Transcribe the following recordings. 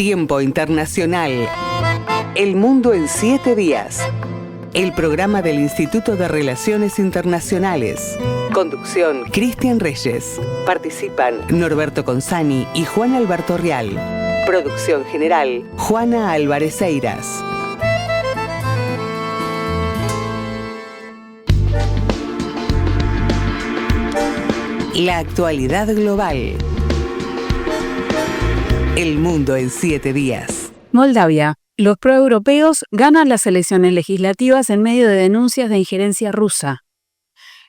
Tiempo Internacional. El mundo en 7 días. El programa del Instituto de Relaciones Internacionales. Conducción, Cristian Reyes. Participan Norberto Consani y Juan Alberto Rial. Producción general, Juana Álvarez Eiras. La actualidad global. El mundo en 7 días. Moldavia. Los proeuropeos ganan las elecciones legislativas en medio de denuncias de injerencia rusa.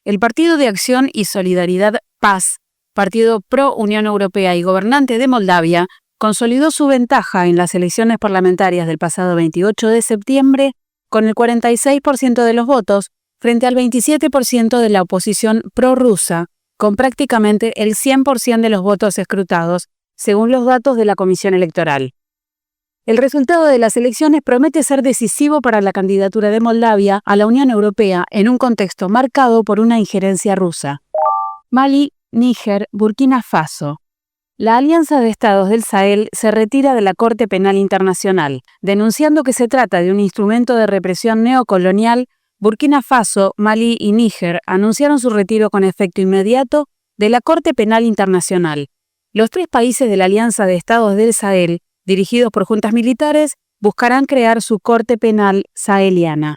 El Partido de Acción y Solidaridad PAS, partido pro-Unión Europea y gobernante de Moldavia, consolidó su ventaja en las elecciones parlamentarias del pasado 28 de septiembre con el 46% de los votos frente al 27% de la oposición prorrusa, con prácticamente el 100% de los votos escrutados, según los datos de la Comisión Electoral. El resultado de las elecciones promete ser decisivo para la candidatura de Moldavia a la Unión Europea en un contexto marcado por una injerencia rusa. Mali, Níger, Burkina Faso. La Alianza de Estados del Sahel se retira de la Corte Penal Internacional, denunciando que se trata de un instrumento de represión neocolonial. Burkina Faso, Mali y Níger anunciaron su retiro con efecto inmediato de la Corte Penal Internacional. Los 3 países de la Alianza de Estados del Sahel, dirigidos por juntas militares, buscarán crear su Corte Penal Saheliana.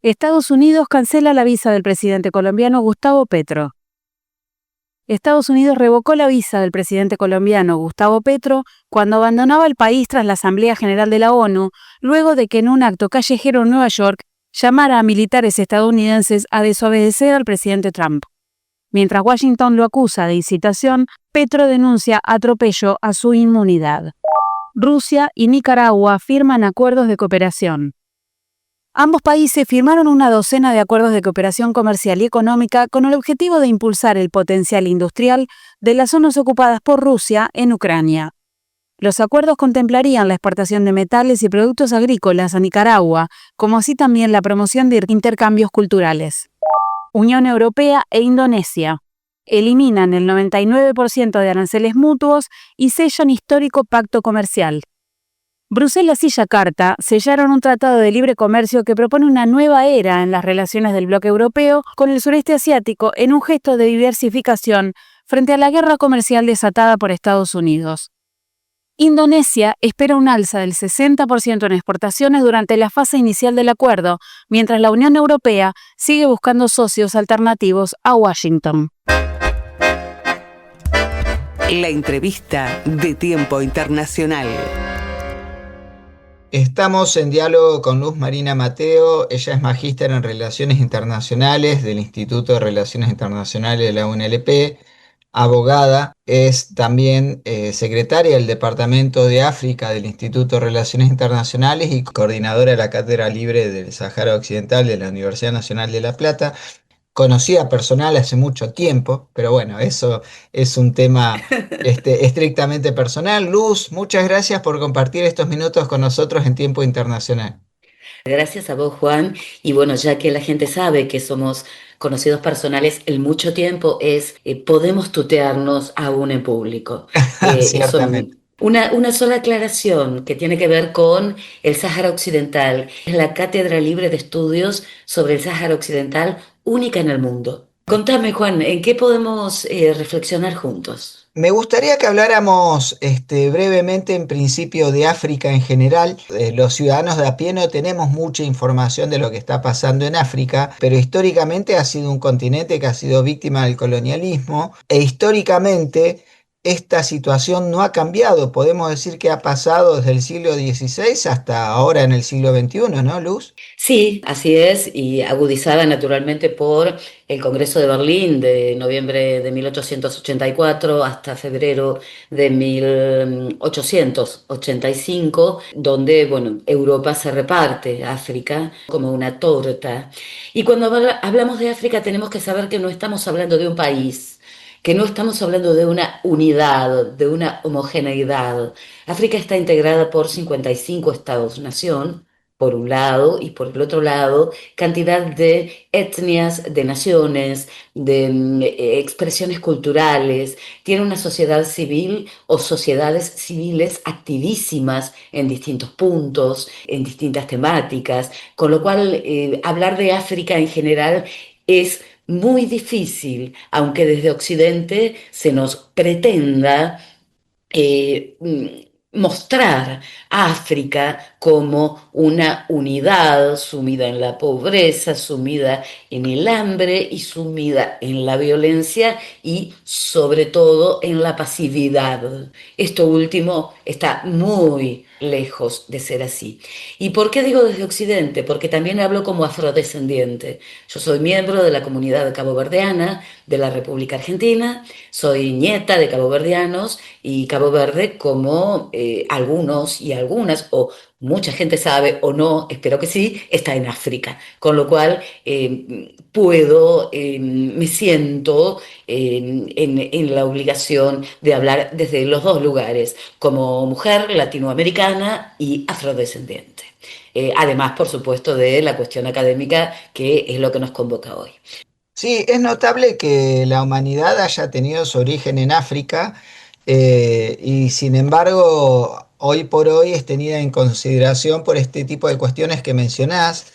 Estados Unidos cancela la visa del presidente colombiano Gustavo Petro. Estados Unidos revocó la visa del presidente colombiano Gustavo Petro cuando abandonaba el país tras la Asamblea General de la ONU, luego de que en un acto callejero en Nueva York llamara a militares estadounidenses a desobedecer al presidente Trump. Mientras Washington lo acusa de incitación, Petro denuncia atropello a su inmunidad. Rusia y Nicaragua firman acuerdos de cooperación. Ambos países firmaron una docena de acuerdos de cooperación comercial y económica con el objetivo de impulsar el potencial industrial de las zonas ocupadas por Rusia en Ucrania. Los acuerdos contemplarían la exportación de metales y productos agrícolas a Nicaragua, como así también la promoción de intercambios culturales. Unión Europea e Indonesia eliminan el 99% de aranceles mutuos y sellan histórico pacto comercial. Bruselas y Yakarta sellaron un tratado de libre comercio que propone una nueva era en las relaciones del bloque europeo con el sureste asiático en un gesto de diversificación frente a la guerra comercial desatada por Estados Unidos. Indonesia espera un alza del 60% en exportaciones durante la fase inicial del acuerdo, mientras la Unión Europea sigue buscando socios alternativos a Washington. La entrevista de Tiempo Internacional. Estamos en diálogo con Luz Marina Mateo. Ella es magíster en Relaciones Internacionales del Instituto de Relaciones Internacionales de la UNLP, abogada, es también secretaria del Departamento de África del Instituto de Relaciones Internacionales y coordinadora de la Cátedra Libre del Sáhara Occidental de la Universidad Nacional de La Plata. Conocida personal hace mucho tiempo, pero bueno, eso es un tema estrictamente personal. Luz, muchas gracias por compartir estos minutos con nosotros en Tiempo Internacional. Gracias a vos, Juan. Y bueno, ya que la gente sabe que somos conocidos personales, el mucho tiempo es, podemos tutearnos aún en público. Ciertamente. Una sola aclaración que tiene que ver con el Sáhara Occidental. Es la Cátedra Libre de Estudios sobre el Sáhara Occidental, única en el mundo. Contame, Juan, ¿en qué podemos reflexionar juntos? Me gustaría que habláramos brevemente en principio de África en general. Los ciudadanos de a pie no tenemos mucha información de lo que está pasando en África, pero históricamente ha sido un continente que ha sido víctima del colonialismo e históricamente esta situación no ha cambiado. Podemos decir que ha pasado desde el siglo XVI hasta ahora en el siglo XXI, ¿no, Luz? Sí, así es, y agudizada naturalmente por el Congreso de Berlín de noviembre de 1884 hasta febrero de 1885, donde, bueno, Europa se reparte, África, como una torta. Y cuando hablamos de África tenemos que saber que no estamos hablando de un país, que no estamos hablando de una unidad, de una homogeneidad. África está integrada por 55 estados-nación, por un lado, y por el otro lado, cantidad de etnias, de naciones, de expresiones culturales. Tiene una sociedad civil o sociedades civiles activísimas en distintos puntos, en distintas temáticas, con lo cual hablar de África en general es muy difícil, aunque desde Occidente se nos pretenda mostrar a África como una unidad sumida en la pobreza, sumida en el hambre y sumida en la violencia y sobre todo en la pasividad. Esto último está muy lejos de ser así. ¿Y por qué digo desde Occidente? Porque también hablo como afrodescendiente. Yo soy miembro de la comunidad caboverdiana de la República Argentina, soy nieta de caboverdianos y Cabo Verde, como algunos y algunas, o mucha gente sabe o no, espero que sí, está en África. Con lo cual me siento en la obligación de hablar desde los dos lugares, como mujer latinoamericana y afrodescendiente. Además, por supuesto, de la cuestión académica, que es lo que nos convoca hoy. Sí, es notable que la humanidad haya tenido su origen en África y sin embargo hoy por hoy es tenida en consideración por este tipo de cuestiones que mencionás,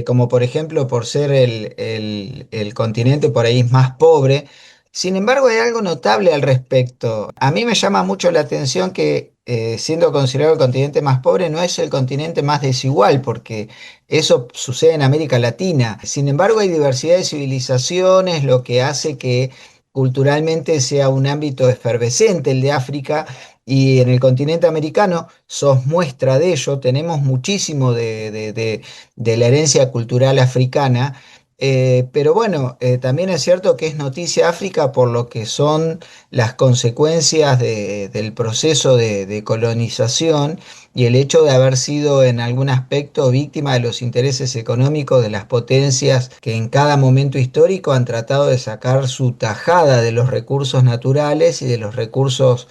como por ejemplo por ser el continente por ahí más pobre. Sin embargo hay algo notable al respecto. A mí me llama mucho la atención que siendo considerado el continente más pobre no es el continente más desigual, porque eso sucede en América Latina. Sin embargo, hay diversidad de civilizaciones, lo que hace que culturalmente sea un ámbito efervescente el de África. Y en el continente americano sos muestra de ello, tenemos muchísimo de la herencia cultural africana, pero bueno, también es cierto que es noticia África por lo que son las consecuencias del proceso de colonización y el hecho de haber sido en algún aspecto víctima de los intereses económicos de las potencias que en cada momento histórico han tratado de sacar su tajada de los recursos naturales y de los recursos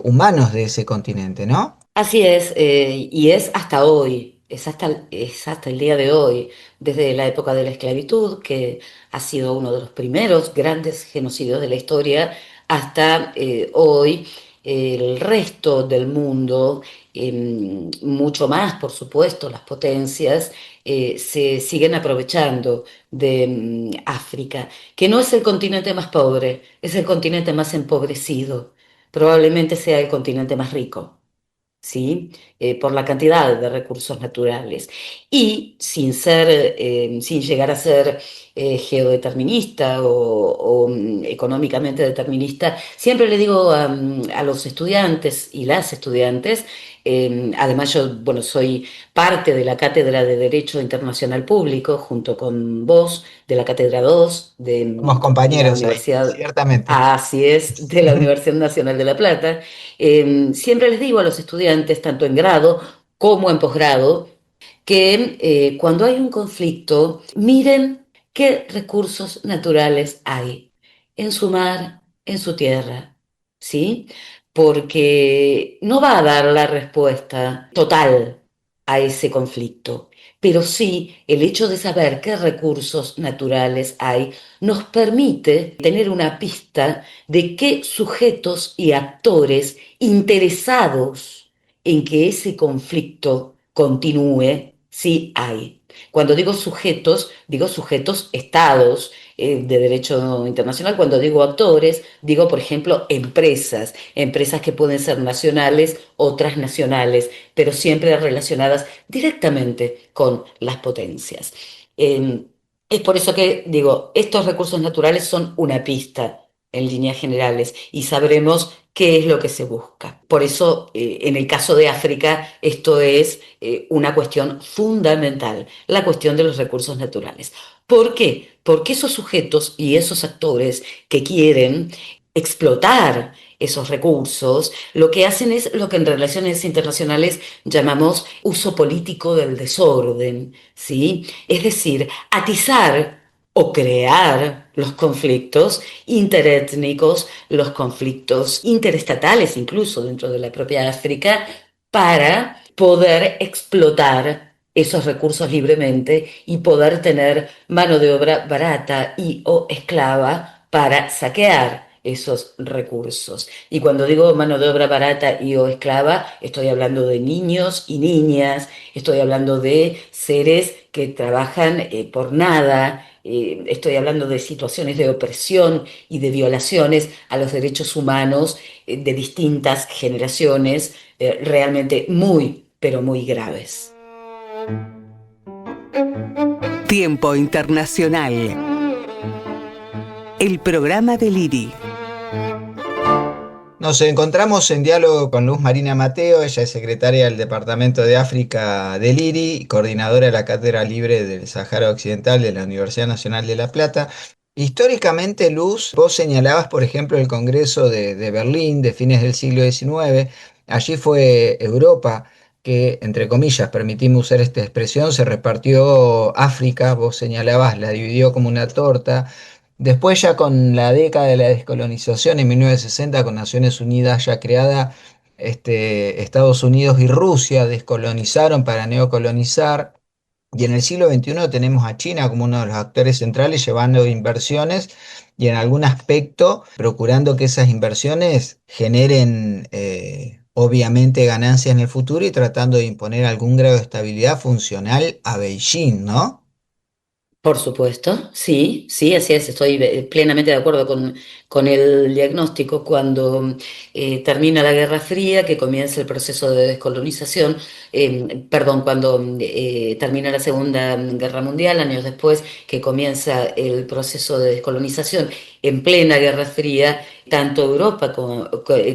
humanos de ese continente, ¿no? Así es, y es hasta hoy, es hasta el día de hoy, desde la época de la esclavitud, que ha sido uno de los primeros grandes genocidios de la historia, hasta hoy, el resto del mundo, mucho más, por supuesto, las potencias, se siguen aprovechando de África, que no es el continente más pobre, es el continente más empobrecido, probablemente sea el continente más rico. ¿Sí? Por la cantidad de recursos naturales. Y sin llegar a ser geodeterminista o económicamente determinista, siempre le digo a los estudiantes y las estudiantes, además yo, bueno, soy parte de la Cátedra de Derecho Internacional Público, junto con vos, de la Cátedra 2 de Somos la compañeros ahí, Universidad. ciertamente. Así es, de la Universidad Nacional de La Plata. Siempre les digo a los estudiantes, tanto en grado como en posgrado, que cuando hay un conflicto, miren qué recursos naturales hay en su mar, en su tierra, ¿sí? Porque no va a dar la respuesta total a ese conflicto, pero sí el hecho de saber qué recursos naturales hay nos permite tener una pista de qué sujetos y actores interesados en que ese conflicto continúe, sí hay. Cuando digo sujetos estados de derecho internacional. Cuando digo actores, digo, por ejemplo, empresas que pueden ser nacionales o transnacionales, pero siempre relacionadas directamente con las potencias. Eh, es por eso que digo, estos recursos naturales son una pista en líneas generales y sabremos qué es lo que se busca. Por eso, en el caso de África, esto es una cuestión fundamental, la cuestión de los recursos naturales. ¿Por qué? Porque esos sujetos y esos actores que quieren explotar esos recursos, lo que hacen es lo que en relaciones internacionales llamamos uso político del desorden, ¿sí? Es decir, atizar o crear los conflictos interétnicos, los conflictos interestatales, incluso dentro de la propia África, para poder explotar esos recursos libremente y poder tener mano de obra barata y o esclava para saquear esos recursos. Y cuando digo mano de obra barata y o esclava, estoy hablando de niños y niñas, estoy hablando de seres que trabajan por nada, estoy hablando de situaciones de opresión y de violaciones a los derechos humanos de distintas generaciones, realmente muy, pero muy graves. Tiempo Internacional. El programa del IRI. Nos encontramos en diálogo con Luz Marina Mateo, ella es secretaria del Departamento de África del IRI y coordinadora de la Cátedra Libre del Sáhara Occidental de la Universidad Nacional de La Plata. Históricamente, Luz, vos señalabas, por ejemplo, el Congreso de Berlín de fines del siglo XIX. Allí fue Europa que, entre comillas, permitimos usar esta expresión, se repartió África, vos señalabas, la dividió como una torta. Después ya con la década de la descolonización en 1960 con Naciones Unidas ya creada, Estados Unidos y Rusia descolonizaron para neocolonizar. Y en el siglo XXI tenemos a China como uno de los actores centrales llevando inversiones y en algún aspecto procurando que esas inversiones generen obviamente ganancias en el futuro y tratando de imponer algún grado de estabilidad funcional a Beijing, ¿no? Por supuesto, sí, sí, así es, estoy plenamente de acuerdo con el diagnóstico. Cuando termina la Guerra Fría, que comienza el proceso de descolonización, perdón, cuando termina la Segunda Guerra Mundial, años después, que comienza el proceso de descolonización en plena Guerra Fría, tanto Europa como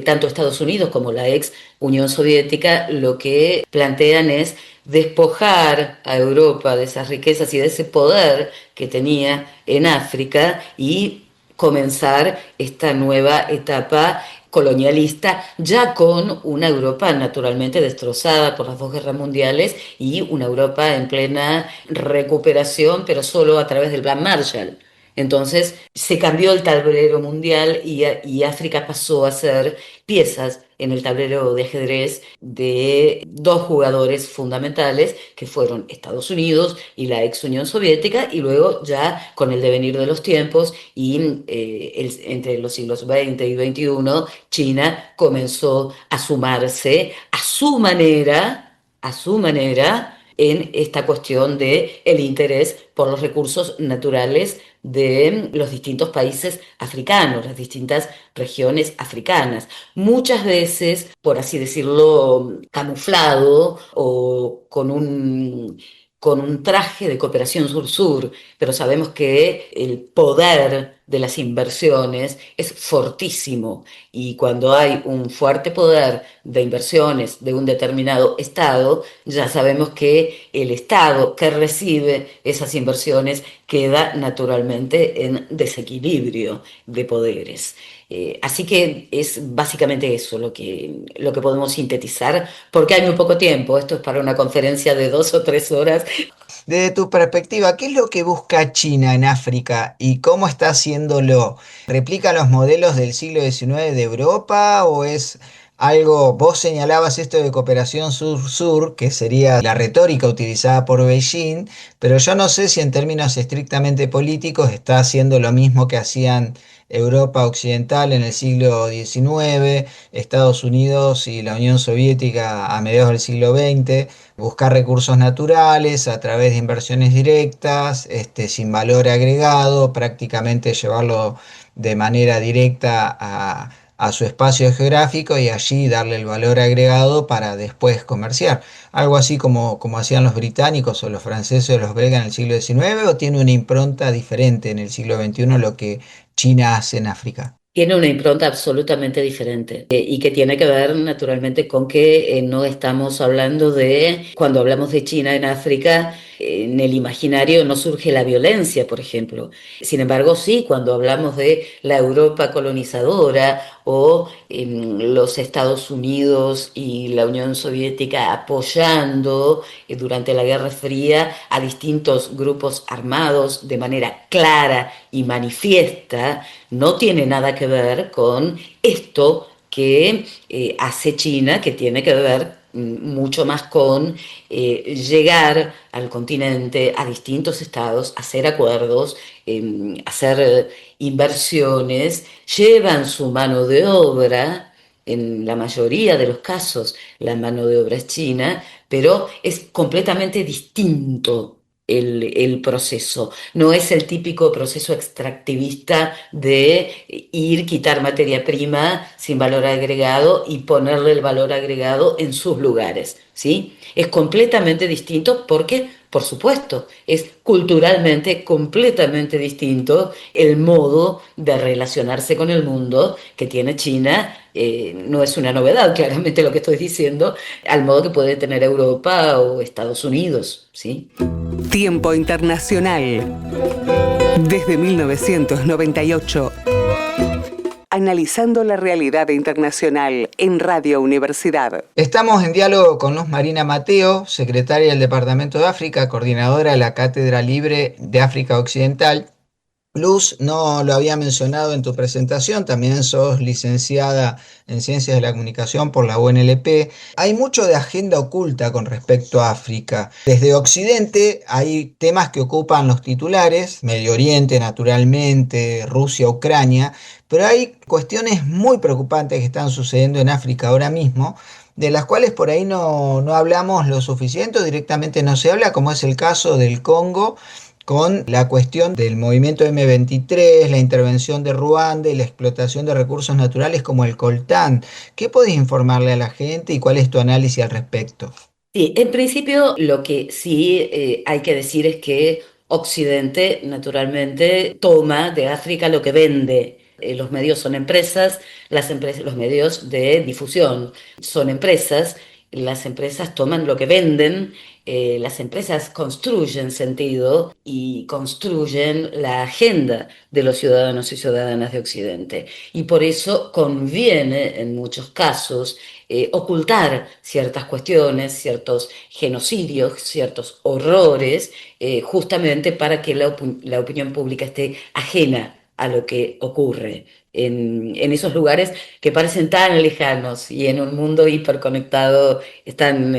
tanto Estados Unidos como la ex Unión Soviética, lo que plantean es despojar a Europa de esas riquezas y de ese poder que tenía en África y comenzar esta nueva etapa colonialista, ya con una Europa naturalmente destrozada por las dos guerras mundiales y una Europa en plena recuperación, pero solo a través del Plan Marshall. Entonces se cambió el tablero mundial y África pasó a ser piezas en el tablero de ajedrez de dos jugadores fundamentales que fueron Estados Unidos y la ex Unión Soviética, y luego ya con el devenir de los tiempos y entre los siglos XX y XXI, China comenzó a sumarse a su manera, en esta cuestión de el interés por los recursos naturales de los distintos países africanos, las distintas regiones africanas. Muchas veces, por así decirlo, camuflado o con un traje de cooperación sur-sur, pero sabemos que el poder de las inversiones es fortísimo y cuando hay un fuerte poder de inversiones de un determinado Estado, ya sabemos que el Estado que recibe esas inversiones queda naturalmente en desequilibrio de poderes. Así que es básicamente eso lo que podemos sintetizar, porque hay muy poco tiempo. Esto es para una conferencia de 2 o 3 horas. Desde tu perspectiva, ¿qué es lo que busca China en África y cómo está haciéndolo? ¿Replica los modelos del siglo XIX de Europa o es algo, vos señalabas esto de cooperación sur-sur, que sería la retórica utilizada por Beijing, pero yo no sé si en términos estrictamente políticos está haciendo lo mismo que hacían Europa Occidental en el siglo XIX, Estados Unidos y la Unión Soviética a mediados del siglo XX, buscar recursos naturales a través de inversiones directas, sin valor agregado, prácticamente llevarlo de manera directa a su espacio geográfico y allí darle el valor agregado para después comerciar. Algo así como hacían los británicos o los franceses o los belgas en el siglo XIX, o tiene una impronta diferente en el siglo XXI lo que China hace en África. Tiene una impronta absolutamente diferente y que tiene que ver naturalmente con que no estamos hablando de, cuando hablamos de China en África, en el imaginario no surge la violencia, por ejemplo. Sin embargo, sí, cuando hablamos de la Europa colonizadora o los Estados Unidos y la Unión Soviética apoyando durante la Guerra Fría a distintos grupos armados de manera clara y manifiesta, no tiene nada que ver con esto que hace China, que tiene que ver mucho más con llegar al continente, a distintos estados, hacer acuerdos, hacer inversiones, llevan su mano de obra. En la mayoría de los casos, la mano de obra es china, pero es completamente distinto el proceso. No es el típico proceso extractivista de ir, quitar materia prima sin valor agregado y ponerle el valor agregado en sus lugares, ¿sí? Es completamente distinto porque, por supuesto, es culturalmente completamente distinto el modo de relacionarse con el mundo que tiene China. No es una novedad, claramente, lo que estoy diciendo, al modo que puede tener Europa o Estados Unidos, ¿sí? Tiempo Internacional. Desde 1998. Analizando la realidad internacional en Radio Universidad. Estamos en diálogo con Luz Marina Mateo, secretaria del Departamento de África, coordinadora de la Cátedra Libre de África Occidental. Luz, no lo había mencionado en tu presentación, también sos licenciada en Ciencias de la Comunicación por la UNLP. Hay mucho de agenda oculta con respecto a África. Desde Occidente hay temas que ocupan los titulares, Medio Oriente naturalmente, Rusia, Ucrania, pero hay cuestiones muy preocupantes que están sucediendo en África ahora mismo, de las cuales por ahí no hablamos lo suficiente o directamente no se habla, como es el caso del Congo, con la cuestión del movimiento M23, la intervención de Ruanda y la explotación de recursos naturales como el coltán. ¿Qué podés informarle a la gente y cuál es tu análisis al respecto? Sí, en principio lo que sí hay que decir es que Occidente naturalmente toma de África lo que vende. Los medios son empresas, las empresas, los medios de difusión son empresas, las empresas toman lo que venden, las empresas construyen sentido y construyen la agenda de los ciudadanos y ciudadanas de Occidente. Y por eso conviene en muchos casos ocultar ciertas cuestiones, ciertos genocidios, ciertos horrores, justamente para que la opinión pública esté ajena a lo que ocurre en esos lugares que parecen tan lejanos y en un mundo hiperconectado están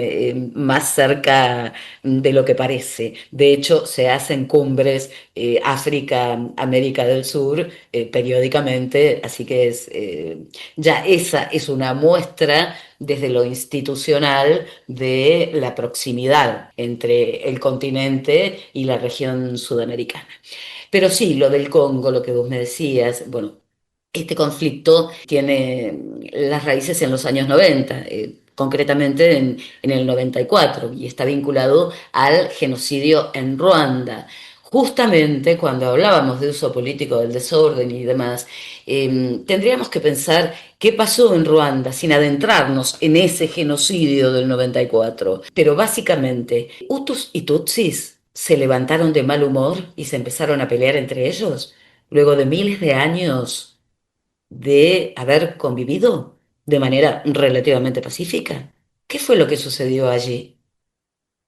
más cerca de lo que parece. De hecho, se hacen cumbres África, América del Sur periódicamente, así que ya esa es una muestra desde lo institucional de la proximidad entre el continente y la región sudamericana. Pero sí, lo del Congo, lo que vos me decías, bueno, este conflicto tiene las raíces en los años 90, concretamente en el 94, y está vinculado al genocidio en Ruanda. Justamente cuando hablábamos de uso político del desorden y demás, tendríamos que pensar qué pasó en Ruanda sin adentrarnos en ese genocidio del 94. Pero básicamente, Hutus y Tutsis se levantaron de mal humor y se empezaron a pelear entre ellos, luego de miles de años de haber convivido de manera relativamente pacífica. ¿Qué fue lo que sucedió allí?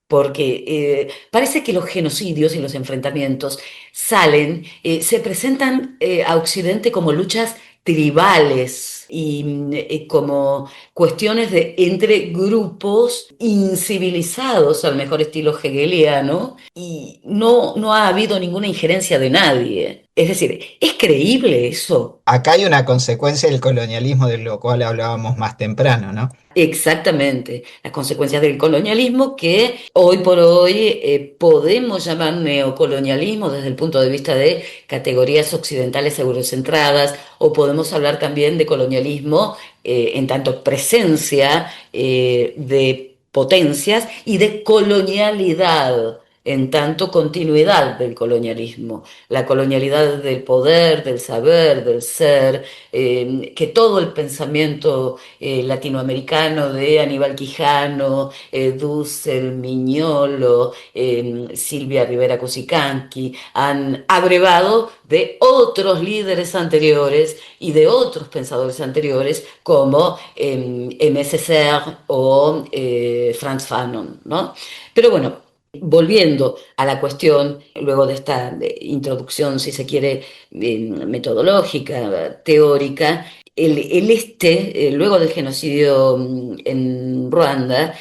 Porque parece que los genocidios y los enfrentamientos se presentan a Occidente como luchas tribales y como cuestiones de entre grupos incivilizados, al mejor estilo hegeliano, y no ha habido ninguna injerencia de nadie. Es decir, ¿es creíble eso? Acá hay una consecuencia del colonialismo de lo cual hablábamos más temprano, ¿no? Exactamente, las consecuencias del colonialismo que hoy por hoy podemos llamar neocolonialismo desde el punto de vista de categorías occidentales eurocentradas, o podemos hablar también de colonialismo en tanto presencia de potencias y de colonialidad en tanto continuidad del colonialismo, la colonialidad del poder, del saber, del ser, que todo el pensamiento latinoamericano de Aníbal Quijano, Dussel, Miñolo, Silvia Rivera Cusicanqui, han abrevado de otros líderes anteriores y de otros pensadores anteriores como M.S. Serres o Frantz Fanon, ¿no? Pero bueno, volviendo a la cuestión, luego de esta introducción, si se quiere, metodológica, teórica, luego del genocidio en Ruanda,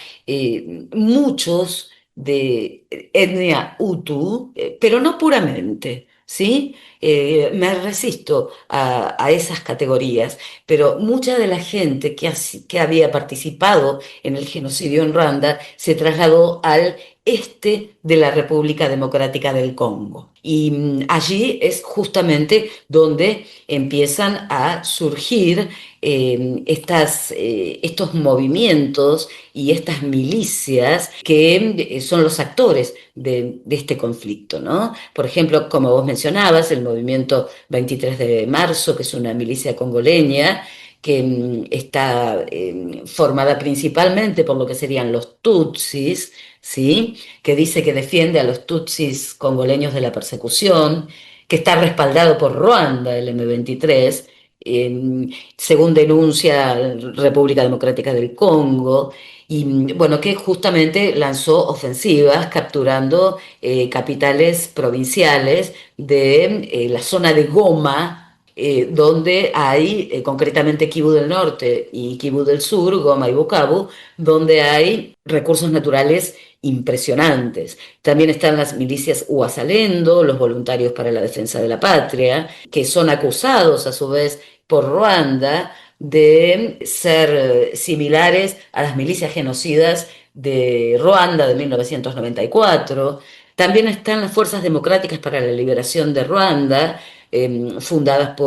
muchos de etnia Hutu, pero no puramente, ¿sí? Me resisto a esas categorías, pero mucha de la gente que había participado en el genocidio en Ruanda se trasladó al este de la República Democrática del Congo. Y allí es justamente donde empiezan a surgir estos movimientos y estas milicias que son los actores de este conflicto, ¿no? Por ejemplo, como vos mencionabas, el movimiento 23 de marzo, que es una milicia congoleña, que está formada principalmente por lo que serían los tutsis, ¿sí? Que dice que defiende a los tutsis congoleños de la persecución, que está respaldado por Ruanda, el M23, según denuncia República Democrática del Congo, y bueno, que justamente lanzó ofensivas capturando capitales provinciales de la zona de Goma, donde hay concretamente Kivu del Norte y Kivu del Sur, Goma y Bukavu, donde hay recursos naturales impresionantes. También están las milicias Uasalendo, los voluntarios para la defensa de la patria, que son acusados a su vez por Ruanda de ser similares a las milicias genocidas de Ruanda de 1994. También están las Fuerzas Democráticas para la Liberación de Ruanda, fundadas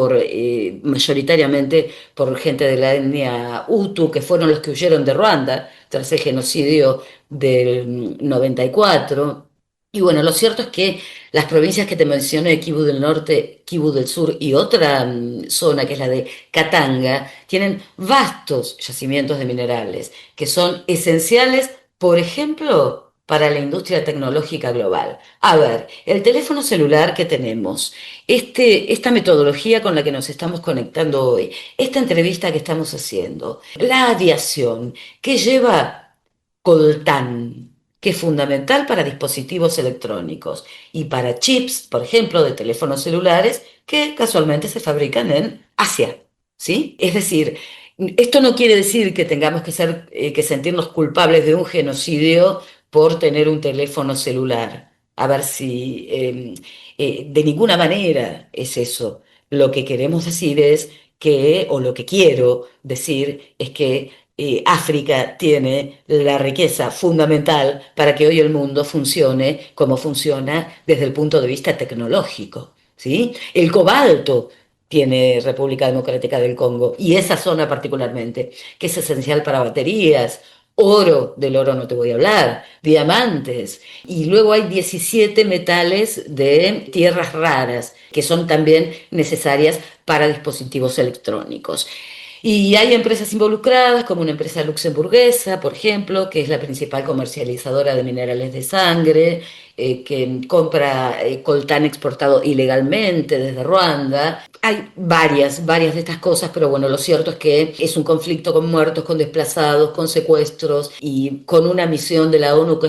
mayoritariamente por gente de la etnia Hutu, que fueron los que huyeron de Ruanda tras el genocidio del 94. Y bueno, lo cierto es que las provincias que te mencioné, Kivu del Norte, Kivu del Sur y otra zona que es la de Katanga, tienen vastos yacimientos de minerales que son esenciales, por ejemplo, para la industria tecnológica global. A ver, el teléfono celular que tenemos, esta metodología con la que nos estamos conectando hoy, esta entrevista que estamos haciendo, la aviación que lleva coltán, que es fundamental para dispositivos electrónicos y para chips, por ejemplo, de teléfonos celulares, que casualmente se fabrican en Asia, ¿sí? Es decir, esto no quiere decir que tengamos que sentirnos culpables de un genocidio por tener un teléfono celular. A ver si de ninguna manera es eso. Lo que queremos decir es o lo que quiero decir es que África tiene la riqueza fundamental para que hoy el mundo funcione como funciona desde el punto de vista tecnológico, ¿sí? El cobalto tiene República Democrática del Congo, y esa zona particularmente, que es esencial para baterías. Oro, del oro no te voy a hablar, diamantes, y luego hay 17 metales de tierras raras que son también necesarias para dispositivos electrónicos. Y hay empresas involucradas, como una empresa luxemburguesa, por ejemplo, que es la principal comercializadora de minerales de sangre, que compra coltán exportado ilegalmente desde Ruanda. Hay varias de estas cosas, pero bueno, lo cierto es que es un conflicto con muertos, con desplazados, con secuestros y con una misión de la ONU que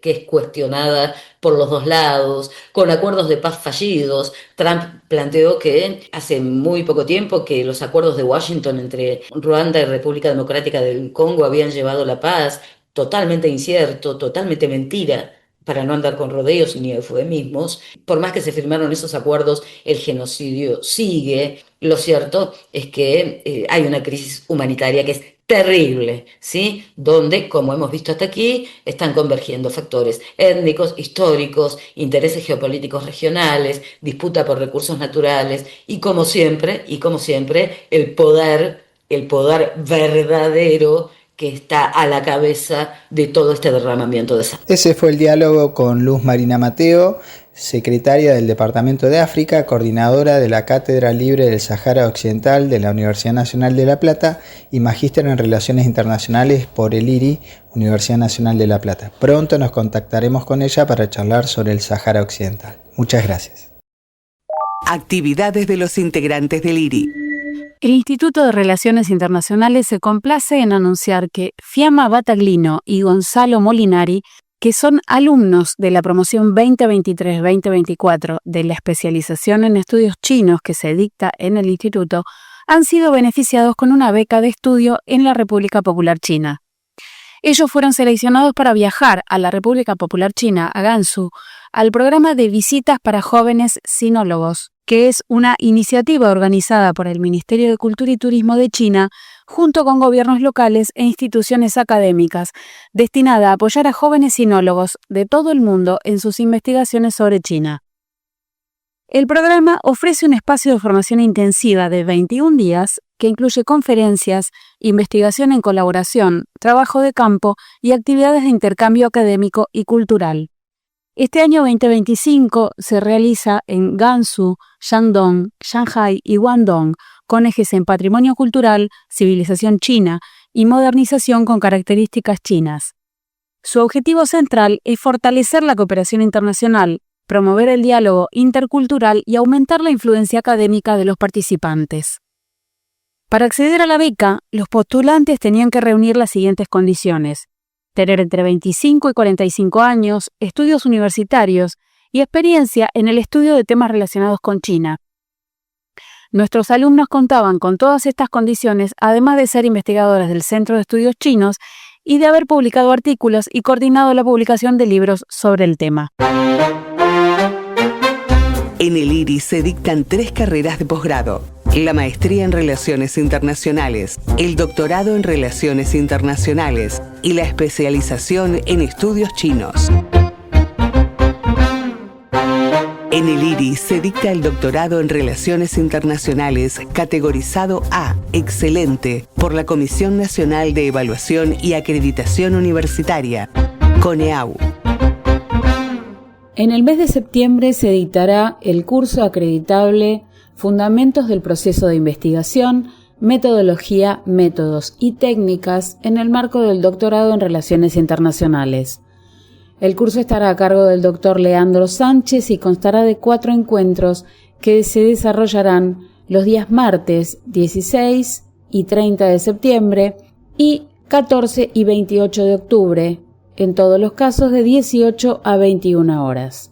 es cuestionada por los dos lados, con acuerdos de paz fallidos. Trump planteó que hace muy poco tiempo que los acuerdos de Washington entre Ruanda y República Democrática del Congo habían llevado la paz. Totalmente incierto, totalmente mentira, para no andar con rodeos ni eufemismos. Por más que se firmaron esos acuerdos, el genocidio sigue. Lo cierto es que hay una crisis humanitaria que es terrible, ¿sí? Donde, como hemos visto hasta aquí, están convergiendo factores étnicos, históricos, intereses geopolíticos regionales, disputa por recursos naturales y como siempre, el poder verdadero que está a la cabeza de todo este derramamiento de sangre. Ese fue el diálogo con Luz Marina Mateo, secretaria del Departamento de África, coordinadora de la Cátedra Libre del Sahara Occidental de la Universidad Nacional de La Plata y magíster en Relaciones Internacionales por el IRI, Universidad Nacional de La Plata. Pronto nos contactaremos con ella para charlar sobre el Sahara Occidental. Muchas gracias. Actividades de los integrantes del IRI. El Instituto de Relaciones Internacionales se complace en anunciar que Fiamma Battaglino y Gonzalo Molinari, que son alumnos de la promoción 2023-2024 de la especialización en estudios chinos que se dicta en el instituto, han sido beneficiados con una beca de estudio en la República Popular China. Ellos fueron seleccionados para viajar a la República Popular China, a Gansu, al programa de visitas para jóvenes sinólogos, que es una iniciativa organizada por el Ministerio de Cultura y Turismo de China, junto con gobiernos locales e instituciones académicas, destinada a apoyar a jóvenes sinólogos de todo el mundo en sus investigaciones sobre China. El programa ofrece un espacio de formación intensiva de 21 días que incluye conferencias, investigación en colaboración, trabajo de campo y actividades de intercambio académico y cultural. Este año 2025 se realiza en Gansu, Shandong, Shanghai y Guangdong, con ejes en patrimonio cultural, civilización china y modernización con características chinas. Su objetivo central es fortalecer la cooperación internacional, promover el diálogo intercultural y aumentar la influencia académica de los participantes. Para acceder a la beca, los postulantes tenían que reunir las siguientes condiciones: tener entre 25 y 45 años, estudios universitarios y experiencia en el estudio de temas relacionados con China. Nuestros alumnos contaban con todas estas condiciones, además de ser investigadores del Centro de Estudios Chinos y de haber publicado artículos y coordinado la publicación de libros sobre el tema. En el IRI se dictan 3 carreras de posgrado: la maestría en Relaciones Internacionales, el doctorado en Relaciones Internacionales y la especialización en estudios chinos. En el IRI se dicta el doctorado en Relaciones Internacionales categorizado A, excelente, por la Comisión Nacional de Evaluación y Acreditación Universitaria, CONEAU. En el mes de septiembre se dictará el curso acreditable Fundamentos del Proceso de Investigación, Metodología, Métodos y Técnicas en el marco del doctorado en Relaciones Internacionales. El curso estará a cargo del doctor Leandro Sánchez y constará de 4 encuentros que se desarrollarán los días martes 16 y 30 de septiembre y 14 y 28 de octubre, en todos los casos de 18 a 21 horas.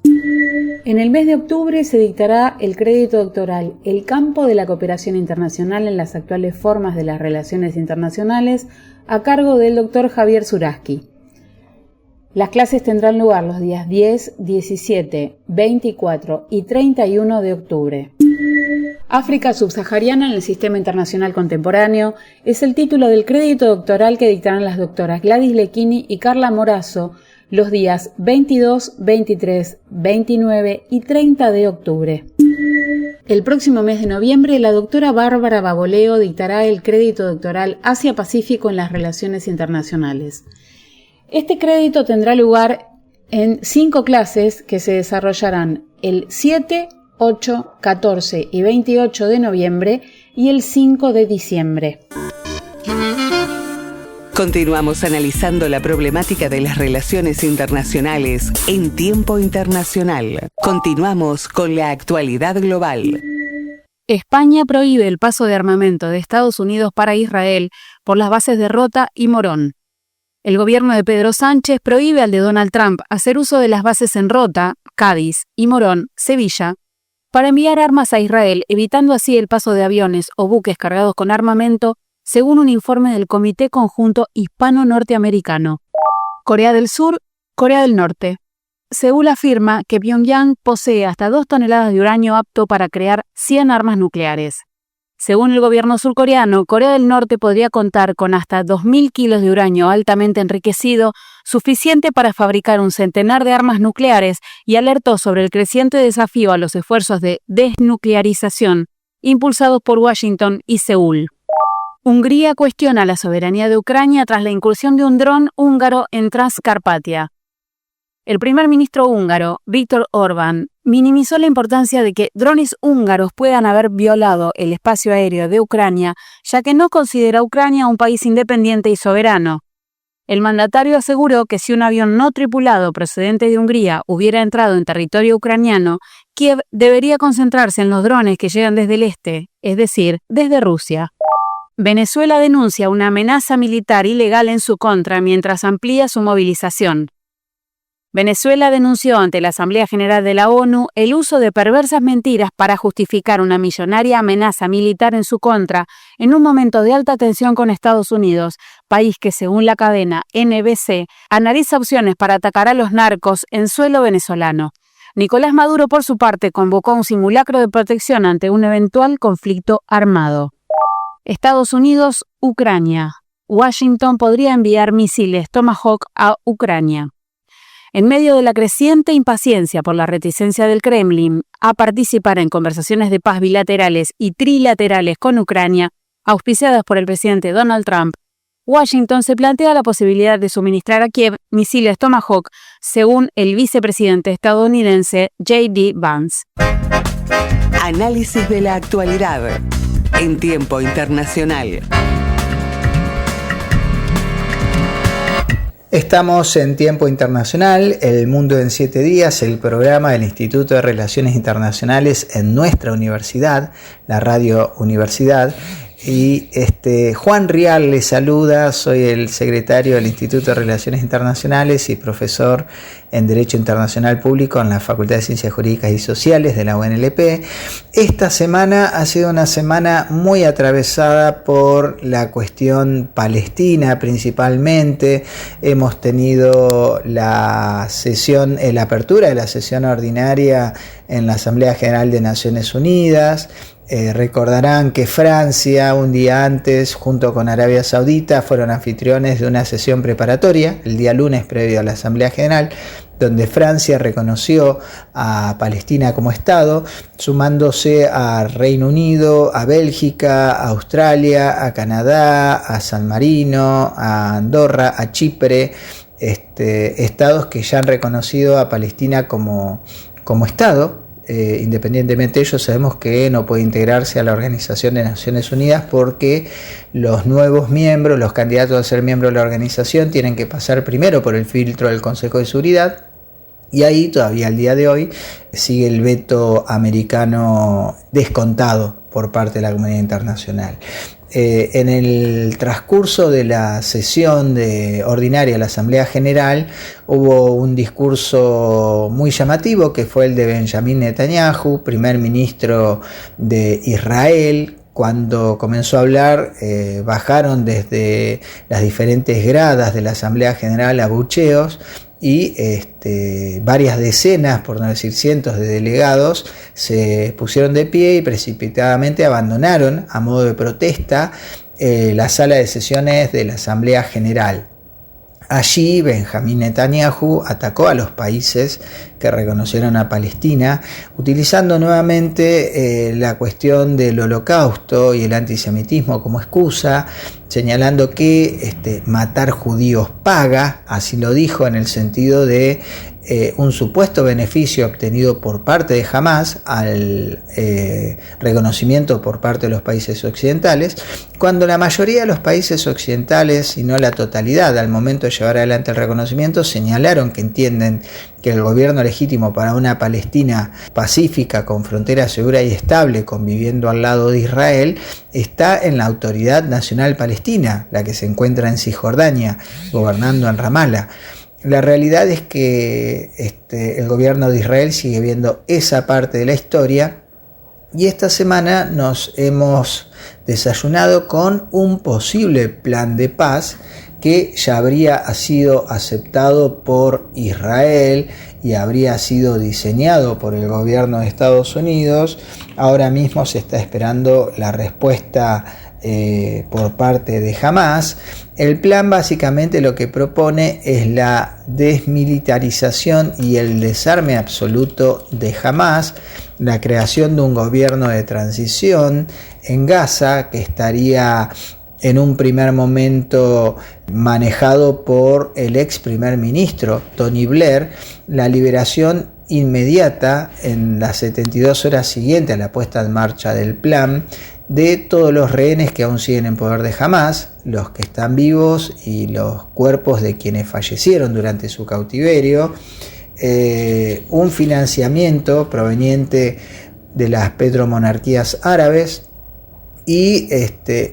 En el mes de octubre se dictará el crédito doctoral El campo de la cooperación internacional en las actuales formas de las relaciones internacionales, a cargo del doctor Javier Zuraski. Las clases tendrán lugar los días 10, 17, 24 y 31 de octubre. África subsahariana en el Sistema Internacional Contemporáneo es el título del crédito doctoral que dictarán las doctoras Gladys Lecchini y Carla Morazo los días 22, 23, 29 y 30 de octubre. El próximo mes de noviembre, la doctora Bárbara Baboleo dictará el crédito doctoral Asia-Pacífico en las Relaciones Internacionales. Este crédito tendrá lugar en 5 clases que se desarrollarán el 7, 8, 14 y 28 de noviembre y el 5 de diciembre. Continuamos analizando la problemática de las relaciones internacionales en tiempo internacional. Continuamos con la actualidad global. España prohíbe el paso de armamento de Estados Unidos para Israel por las bases de Rota y Morón. El gobierno de Pedro Sánchez prohíbe al de Donald Trump hacer uso de las bases en Rota, Cádiz y Morón, Sevilla, para enviar armas a Israel, evitando así el paso de aviones o buques cargados con armamento, según un informe del Comité Conjunto Hispano-Norteamericano. Corea del Sur, Corea del Norte. Seúl afirma que Pyongyang posee hasta 2 toneladas de uranio apto para crear 100 armas nucleares. Según el gobierno surcoreano, Corea del Norte podría contar con hasta 2.000 kilos de uranio altamente enriquecido, suficiente para fabricar un centenar de armas nucleares, y alertó sobre el creciente desafío a los esfuerzos de desnuclearización impulsados por Washington y Seúl. Hungría cuestiona la soberanía de Ucrania tras la incursión de un dron húngaro en Transcarpatia. El primer ministro húngaro, Viktor Orbán, minimizó la importancia de que drones húngaros puedan haber violado el espacio aéreo de Ucrania, ya que no considera a Ucrania un país independiente y soberano. El mandatario aseguró que si un avión no tripulado procedente de Hungría hubiera entrado en territorio ucraniano, Kiev debería concentrarse en los drones que llegan desde el este, es decir, desde Rusia. Venezuela denuncia una amenaza militar ilegal en su contra mientras amplía su movilización. Venezuela denunció ante la Asamblea General de la ONU el uso de perversas mentiras para justificar una millonaria amenaza militar en su contra en un momento de alta tensión con Estados Unidos, país que, según la cadena NBC, analiza opciones para atacar a los narcos en suelo venezolano. Nicolás Maduro, por su parte, convocó un simulacro de protección ante un eventual conflicto armado. Estados Unidos, Ucrania. Washington podría enviar misiles Tomahawk a Ucrania. En medio de la creciente impaciencia por la reticencia del Kremlin a participar en conversaciones de paz bilaterales y trilaterales con Ucrania, auspiciadas por el presidente Donald Trump, Washington se plantea la posibilidad de suministrar a Kiev misiles Tomahawk, según el vicepresidente estadounidense J.D. Vance. Análisis de la actualidad en tiempo internacional. Estamos en Tiempo Internacional, El Mundo en 7 Días, el programa del Instituto de Relaciones Internacionales en nuestra universidad, la Radio Universidad. Y Juan Rial les saluda, soy el secretario del Instituto de Relaciones Internacionales y profesor en Derecho Internacional Público en la Facultad de Ciencias Jurídicas y Sociales de la UNLP. Esta semana ha sido una semana muy atravesada por la cuestión palestina principalmente. Hemos tenido la apertura de la sesión ordinaria en la Asamblea General de Naciones Unidas. Recordarán que Francia un día antes junto con Arabia Saudita fueron anfitriones de una sesión preparatoria el día lunes previo a la Asamblea General, donde Francia reconoció a Palestina como Estado, sumándose a Reino Unido, a Bélgica, a Australia, a Canadá, a San Marino, a Andorra, a Chipre, estados que ya han reconocido a Palestina como Estado. Independientemente de ello, sabemos que no puede integrarse a la Organización de Naciones Unidas porque los nuevos miembros, los candidatos a ser miembros de la organización, tienen que pasar primero por el filtro del Consejo de Seguridad, y ahí todavía al día de hoy sigue el veto americano descontado por parte de la comunidad internacional. En el transcurso de la sesión ordinaria de la Asamblea General hubo un discurso muy llamativo que fue el de Benjamín Netanyahu, primer ministro de Israel. Cuando comenzó a hablar, bajaron desde las diferentes gradas de la Asamblea General abucheos y varias decenas, por no decir cientos de delegados se pusieron de pie y precipitadamente abandonaron a modo de protesta la sala de sesiones de la Asamblea General. Allí Benjamín Netanyahu atacó a los países que reconocieron a Palestina, utilizando nuevamente la cuestión del Holocausto y el antisemitismo como excusa, señalando que matar judíos paga, así lo dijo en el sentido de un supuesto beneficio obtenido por parte de Hamás al reconocimiento por parte de los países occidentales, cuando la mayoría de los países occidentales, si no la totalidad, al momento de llevar adelante el reconocimiento, señalaron que entienden que el gobierno legítimo para una Palestina pacífica, con frontera segura y estable, conviviendo al lado de Israel, está en la Autoridad Nacional Palestina, la que se encuentra en Cisjordania, gobernando en Ramallah. La realidad es que el gobierno de Israel sigue viendo esa parte de la historia, y esta semana nos hemos desayunado con un posible plan de paz que ya habría sido aceptado por Israel y habría sido diseñado por el gobierno de Estados Unidos. Ahora mismo se está esperando la respuesta por parte de Hamás. El plan básicamente lo que propone es la desmilitarización y el desarme absoluto de Hamás, la creación de un gobierno de transición en Gaza que estaría en un primer momento manejado por el ex primer ministro Tony Blair, la liberación inmediata en las 72 horas siguientes a la puesta en marcha del plan de todos los rehenes que aún siguen en poder de Hamás, los que están vivos y los cuerpos de quienes fallecieron durante su cautiverio, un financiamiento proveniente de las petromonarquías árabes y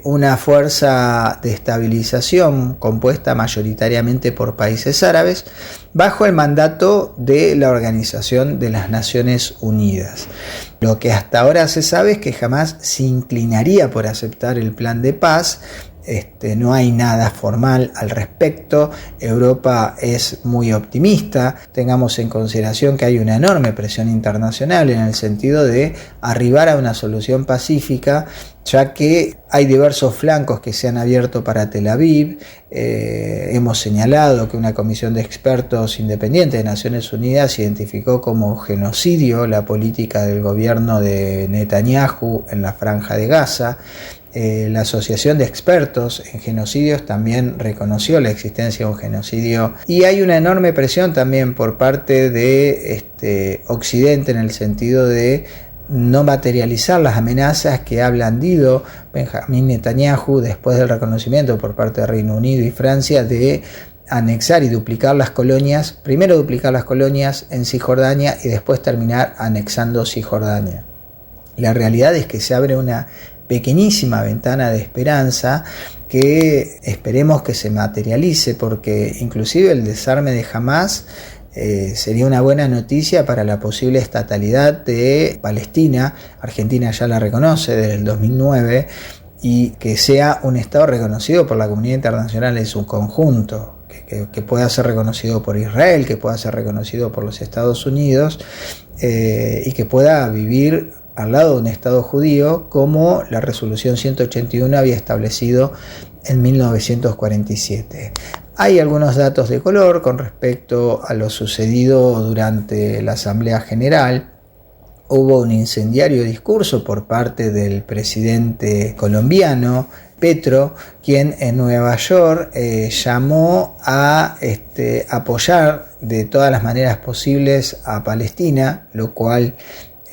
una fuerza de estabilización compuesta mayoritariamente por países árabes bajo el mandato de la Organización de las Naciones Unidas. Lo que hasta ahora se sabe es que Hamás se inclinaría por aceptar el plan de paz. No hay nada formal al respecto. Europa es muy optimista. Tengamos en consideración que hay una enorme presión internacional en el sentido de arribar a una solución pacífica, ya que hay diversos flancos que se han abierto para Tel Aviv. Hemos señalado que una comisión de expertos independiente de Naciones Unidas identificó como genocidio la política del gobierno de Netanyahu en la Franja de Gaza. La Asociación de Expertos en Genocidios también reconoció la existencia de un genocidio, y hay una enorme presión también por parte de Occidente en el sentido de no materializar las amenazas que ha blandido Benjamín Netanyahu después del reconocimiento por parte de Reino Unido y Francia de anexar y duplicar las colonias, primero duplicar las colonias en Cisjordania y después terminar anexando Cisjordania. La realidad es que se abre una pequeñísima ventana de esperanza que esperemos que se materialice, porque inclusive el desarme de Hamás sería una buena noticia para la posible estatalidad de Palestina. Argentina ya la reconoce desde el 2009, y que sea un Estado reconocido por la comunidad internacional en su conjunto, que pueda ser reconocido por Israel, que pueda ser reconocido por los Estados Unidos, y que pueda vivir al lado de un Estado judío como la resolución 181 había establecido en 1947. Hay algunos datos de color con respecto a lo sucedido durante la Asamblea General. Hubo un incendiario discurso por parte del presidente colombiano Petro, quien en Nueva York llamó a apoyar de todas las maneras posibles a Palestina, lo cual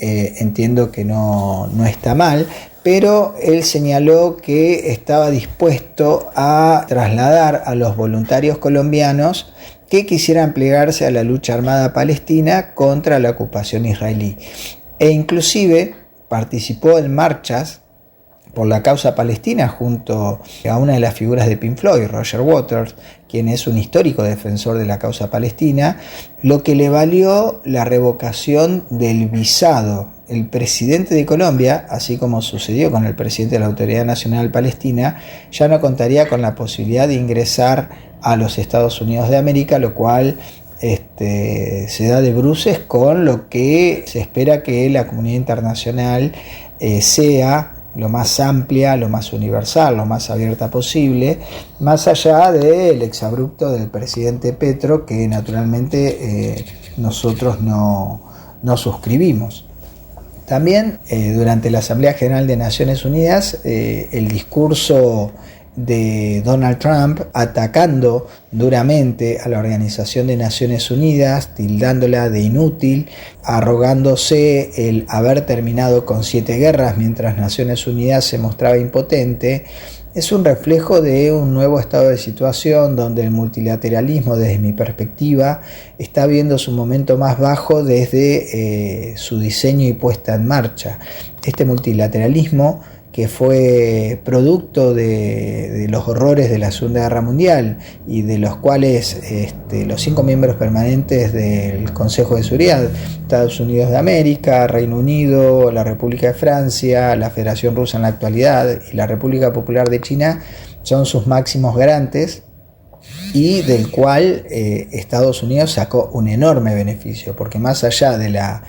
entiendo que no está mal, pero él señaló que estaba dispuesto a trasladar a los voluntarios colombianos que quisieran plegarse a la lucha armada palestina contra la ocupación israelí, e inclusive participó en marchas por la causa palestina junto a una de las figuras de Pink Floyd, Roger Waters, quien es un histórico defensor de la causa palestina, lo que le valió la revocación del visado. El presidente de Colombia, así como sucedió con el presidente de la Autoridad Nacional Palestina, ya no contaría con la posibilidad de ingresar a los Estados Unidos de América, lo cual se da de bruces con lo que se espera que la comunidad internacional sea lo más amplia, lo más universal, lo más abierta posible, más allá del exabrupto del presidente Petro, que naturalmente nosotros no suscribimos. También durante la Asamblea General de Naciones Unidas, el discurso de Donald Trump atacando duramente a la Organización de Naciones Unidas, tildándola de inútil, arrogándose el haber terminado con 7 guerras mientras Naciones Unidas se mostraba impotente, es un reflejo de un nuevo estado de situación donde el multilateralismo, desde mi perspectiva, está viendo su momento más bajo desde su diseño y puesta en marcha. Este multilateralismo, que fue producto de los horrores de la Segunda Guerra Mundial y de los cuales los 5 miembros permanentes del Consejo de Seguridad, Estados Unidos de América, Reino Unido, la República de Francia, la Federación Rusa en la actualidad y la República Popular de China, son sus máximos garantes, y del cual Estados Unidos sacó un enorme beneficio, porque más allá de la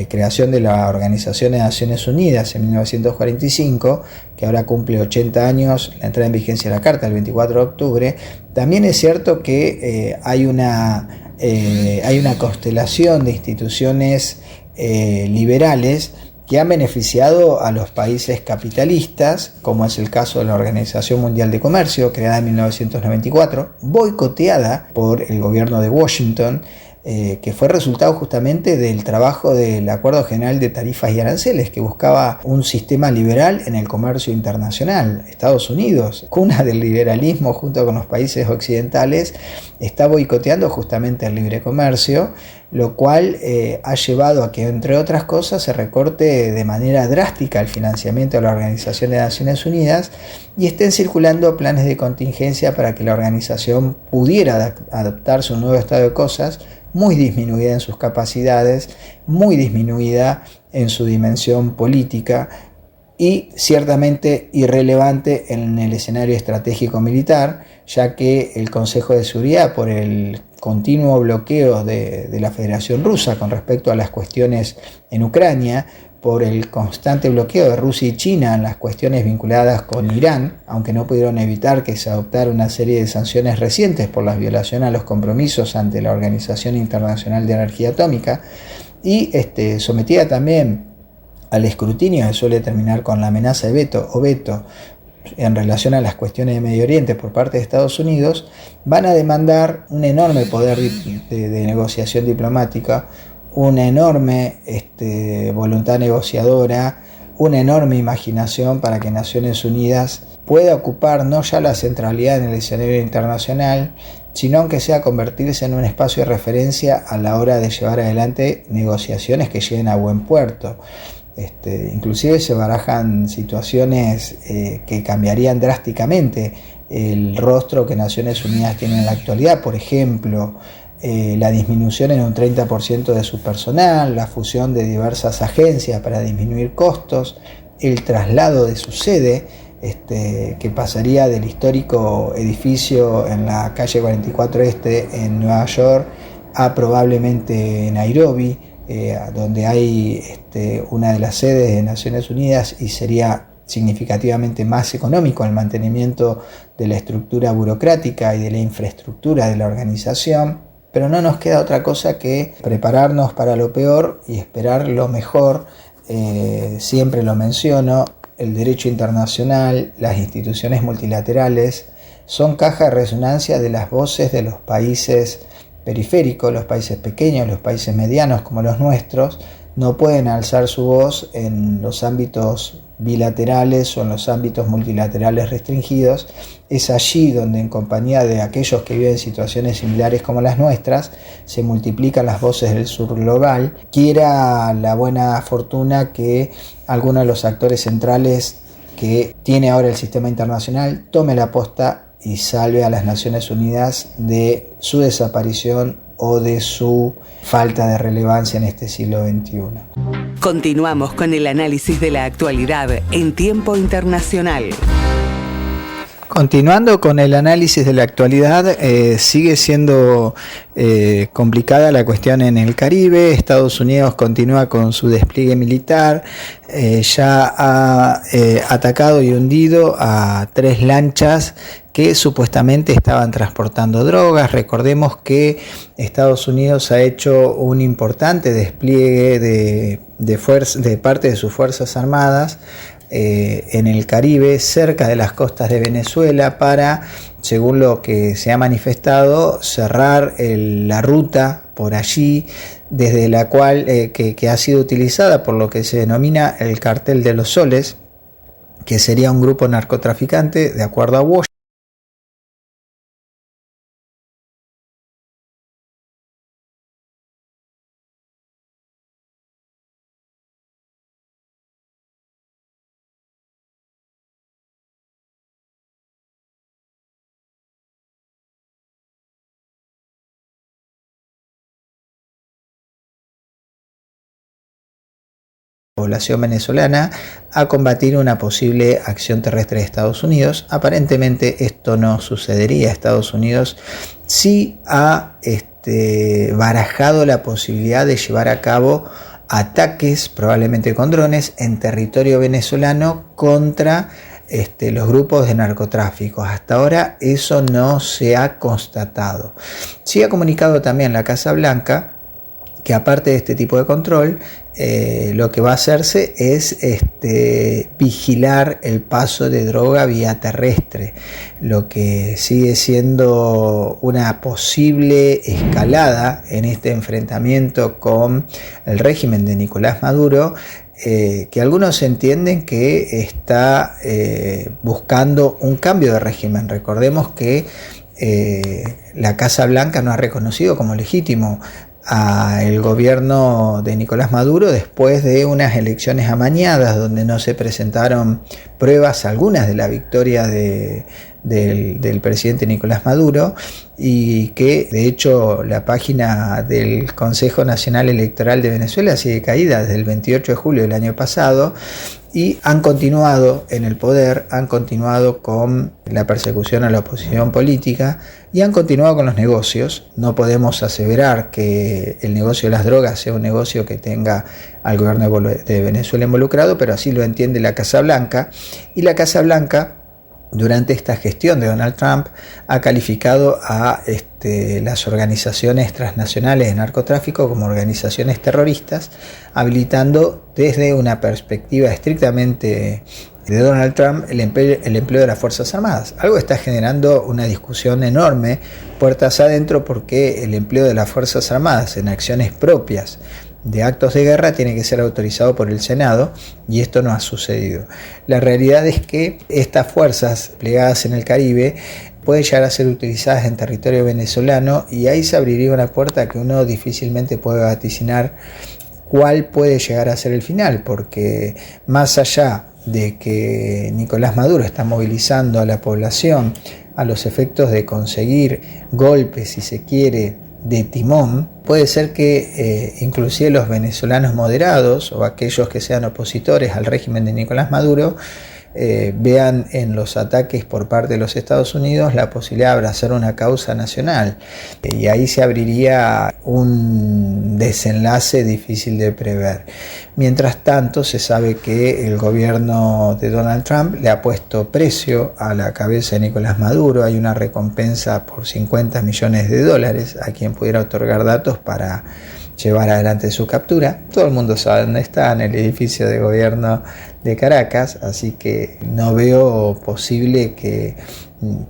creación de la Organización de Naciones Unidas en 1945, que ahora cumple 80 años la entrada en vigencia de la Carta el 24 de octubre, también es cierto que hay una constelación de instituciones liberales que han beneficiado a los países capitalistas, como es el caso de la Organización Mundial de Comercio, creada en 1994, boicoteada por el gobierno de Washington, que fue resultado justamente del trabajo del Acuerdo General de Tarifas y Aranceles, que buscaba un sistema liberal en el comercio internacional. Estados Unidos, cuna del liberalismo junto con los países occidentales, está boicoteando justamente el libre comercio, lo cual ha llevado a que, entre otras cosas, se recorte de manera drástica el financiamiento de la Organización de Naciones Unidas y estén circulando planes de contingencia para que la organización pudiera adaptarse a un nuevo estado de cosas, muy disminuida en sus capacidades, muy disminuida en su dimensión política y ciertamente irrelevante en el escenario estratégico militar, ya que el Consejo de Seguridad, por el continuo bloqueo de la Federación Rusa con respecto a las cuestiones en Ucrania, por el constante bloqueo de Rusia y China en las cuestiones vinculadas con Irán, aunque no pudieron evitar que se adoptara una serie de sanciones recientes por la violación a los compromisos ante la Organización Internacional de Energía Atómica, y sometida también al escrutinio que suele terminar con la amenaza de veto o veto en relación a las cuestiones de Medio Oriente por parte de Estados Unidos, van a demandar un enorme poder de negociación diplomática, una enorme voluntad negociadora, una enorme imaginación para que Naciones Unidas pueda ocupar no ya la centralidad en el escenario internacional, sino aunque sea convertirse en un espacio de referencia a la hora de llevar adelante negociaciones que lleguen a buen puerto. Inclusive se barajan situaciones que cambiarían drásticamente el rostro que Naciones Unidas tiene en la actualidad. Por ejemplo, la disminución en un 30% de su personal, la fusión de diversas agencias para disminuir costos, el traslado de su sede, que pasaría del histórico edificio en la calle 44 Este en Nueva York a probablemente Nairobi, donde hay una de las sedes de Naciones Unidas, y sería significativamente más económico el mantenimiento de la estructura burocrática y de la infraestructura de la organización. Pero no nos queda otra cosa que prepararnos para lo peor y esperar lo mejor. Siempre lo menciono, el derecho internacional, las instituciones multilaterales son caja de resonancia de las voces de los países periféricos, los países pequeños, los países medianos como los nuestros. No pueden alzar su voz en los ámbitos bilaterales o en los ámbitos multilaterales restringidos. Es allí donde, en compañía de aquellos que viven situaciones similares como las nuestras, se multiplican las voces del sur global. Quiera la buena fortuna que alguno de los actores centrales que tiene ahora el sistema internacional tome la posta y salve a las Naciones Unidas de su desaparición o de su falta de relevancia en este siglo XXI. Continuamos con el análisis de la actualidad en tiempo internacional. Continuando con el análisis de la actualidad, sigue siendo complicada la cuestión en el Caribe. Estados Unidos continúa con su despliegue militar, ya ha atacado y hundido a 3 lanchas que supuestamente estaban transportando drogas. Recordemos que Estados Unidos ha hecho un importante despliegue de parte de sus Fuerzas Armadas en el Caribe, cerca de las costas de Venezuela, para, según lo que se ha manifestado, cerrar la ruta por allí, desde la cual que ha sido utilizada por lo que se denomina el Cartel de los Soles, que sería un grupo narcotraficante, de acuerdo a Washington, población venezolana a combatir una posible acción terrestre de Estados Unidos. Aparentemente esto no sucedería. Estados Unidos sí ha barajado la posibilidad de llevar a cabo ataques, probablemente con drones, en territorio venezolano contra los grupos de narcotráfico. Hasta ahora eso no se ha constatado. Sí ha comunicado también la Casa Blanca que aparte de este tipo de control, lo que va a hacerse es vigilar el paso de droga vía terrestre, lo que sigue siendo una posible escalada en este enfrentamiento con el régimen de Nicolás Maduro, que algunos entienden que está buscando un cambio de régimen. Recordemos que la Casa Blanca no ha reconocido como legítimo al gobierno de Nicolás Maduro después de unas elecciones amañadas donde no se presentaron pruebas algunas de la victoria del presidente Nicolás Maduro, y que de hecho la página del Consejo Nacional Electoral de Venezuela sigue caída desde el 28 de julio del año pasado, y han continuado en el poder, han continuado con la persecución a la oposición política y han continuado con los negocios. No podemos aseverar que el negocio de las drogas sea un negocio que tenga al gobierno de Venezuela involucrado, pero así lo entiende la Casa Blanca, y la Casa Blanca durante esta gestión de Donald Trump ha calificado a las organizaciones transnacionales de narcotráfico como organizaciones terroristas, habilitando desde una perspectiva estrictamente de Donald Trump el empleo de las Fuerzas Armadas. Algo está generando una discusión enorme puertas adentro, porque el empleo de las Fuerzas Armadas en acciones propias de actos de guerra tiene que ser autorizado por el Senado, y esto no ha sucedido. La realidad es que estas fuerzas plegadas en el Caribe pueden llegar a ser utilizadas en territorio venezolano, y ahí se abriría una puerta que uno difícilmente puede vaticinar cuál puede llegar a ser el final, porque más allá de que Nicolás Maduro está movilizando a la población a los efectos de conseguir golpes, si se quiere, de timón, puede ser que inclusive los venezolanos moderados o aquellos que sean opositores al régimen de Nicolás Maduro vean en los ataques por parte de los Estados Unidos la posibilidad de abrazar una causa nacional, y ahí se abriría un desenlace difícil de prever. Mientras tanto, se sabe que el gobierno de Donald Trump le ha puesto precio a la cabeza de Nicolás Maduro. Hay una recompensa por $50 millones a quien pudiera otorgar datos para llevar adelante su captura. Todo el mundo sabe dónde está, en el edificio de gobierno de Caracas, así que no veo posible que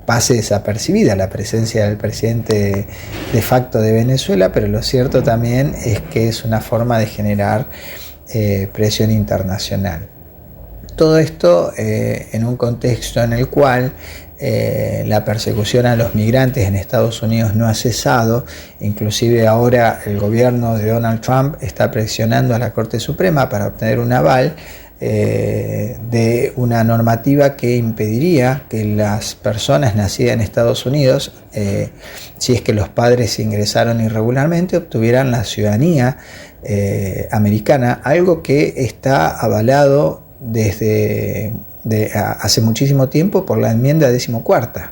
pase desapercibida la presencia del presidente de facto de Venezuela, pero lo cierto también es que es una forma de generar presión internacional. Todo esto en un contexto en el cual la persecución a los migrantes en Estados Unidos no ha cesado. Inclusive ahora el gobierno de Donald Trump está presionando a la Corte Suprema para obtener un aval de una normativa que impediría que las personas nacidas en Estados Unidos, si es que los padres ingresaron irregularmente, obtuvieran la ciudadanía americana, algo que está avalado desde hace muchísimo tiempo por la enmienda 14ª,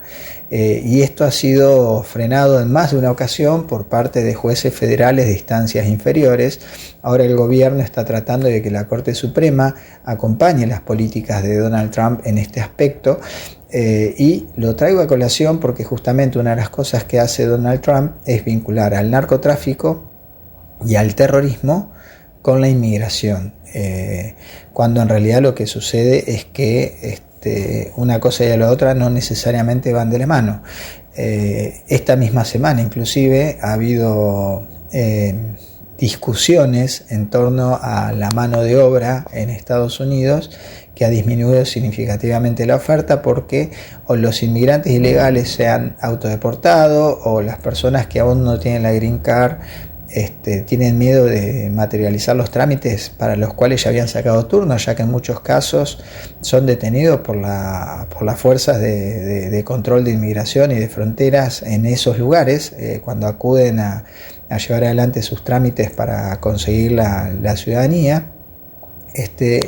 y esto ha sido frenado en más de una ocasión por parte de jueces federales de instancias inferiores. Ahora el gobierno está tratando de que la Corte Suprema acompañe las políticas de Donald Trump en este aspecto, y lo traigo a colación porque justamente una de las cosas que hace Donald Trump es vincular al narcotráfico y al terrorismo con la inmigración, cuando en realidad lo que sucede es que una cosa y la otra no necesariamente van de la mano. Esta misma semana inclusive ha habido discusiones en torno a la mano de obra en Estados Unidos, que ha disminuido significativamente la oferta porque o los inmigrantes ilegales se han autodeportado, o las personas que aún no tienen la Green Card tienen miedo de materializar los trámites para los cuales ya habían sacado turno, ya que en muchos casos son detenidos por las fuerzas de control de inmigración y de fronteras en esos lugares, cuando acuden a llevar adelante sus trámites para conseguir la ciudadanía,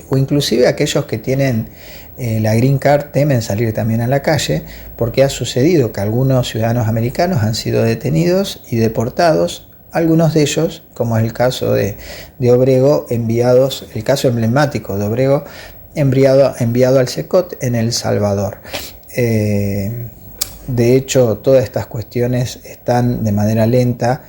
o inclusive aquellos que tienen la Green Card temen salir también a la calle, porque ha sucedido que algunos ciudadanos americanos han sido detenidos y deportados, algunos de ellos, como es el caso de Obrego, el caso emblemático de Obrego, enviado al CECOT en El Salvador. De hecho, todas estas cuestiones están de manera lenta,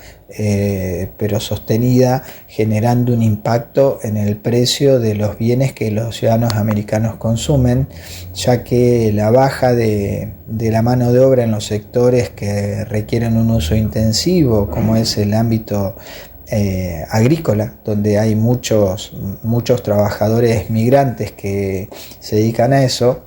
pero sostenida, generando un impacto en el precio de los bienes que los ciudadanos americanos consumen, ya que la baja de la mano de obra en los sectores que requieren un uso intensivo, como es el ámbito agrícola, donde hay muchos trabajadores migrantes que se dedican a eso,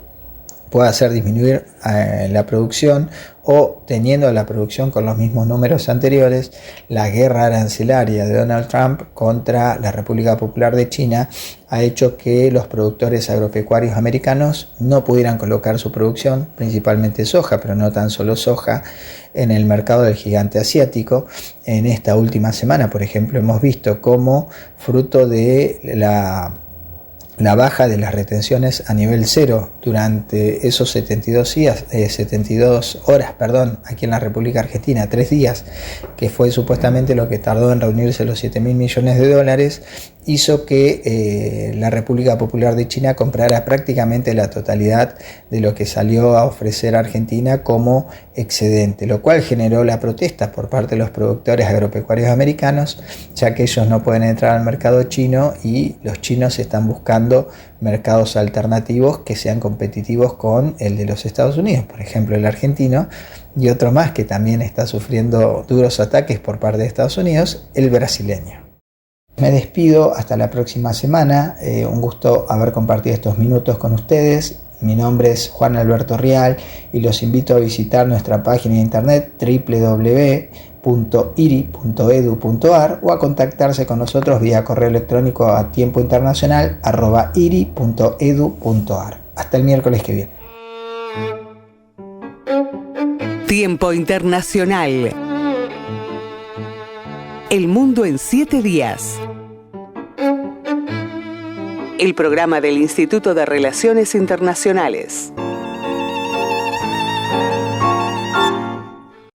puede hacer disminuir la producción, o teniendo la producción con los mismos números anteriores, la guerra arancelaria de Donald Trump contra la República Popular de China ha hecho que los productores agropecuarios americanos no pudieran colocar su producción, principalmente soja, pero no tan solo soja, en el mercado del gigante asiático. En esta última semana, por ejemplo, hemos visto cómo, fruto de la baja de las retenciones a nivel cero durante esos 72 horas, aquí en la República Argentina, 3 días, que fue supuestamente lo que tardó en reunirse los 7.000 millones de dólares, hizo que la República Popular de China comprara prácticamente la totalidad de lo que salió a ofrecer Argentina como excedente, lo cual generó la protesta por parte de los productores agropecuarios americanos, ya que ellos no pueden entrar al mercado chino y los chinos están buscando mercados alternativos que sean competitivos con el de los Estados Unidos, por ejemplo el argentino, y otro más que también está sufriendo duros ataques por parte de Estados Unidos, el brasileño. Me despido hasta la próxima semana. Un gusto haber compartido estos minutos con ustedes. Mi nombre es Juan Alberto Rial y los invito a visitar nuestra página de internet www.iri.edu.ar o a contactarse con nosotros vía correo electrónico a tiempointernacional@iri.edu.ar. Hasta el miércoles que viene. Tiempo Internacional. El mundo en 7 días. El programa del Instituto de Relaciones Internacionales.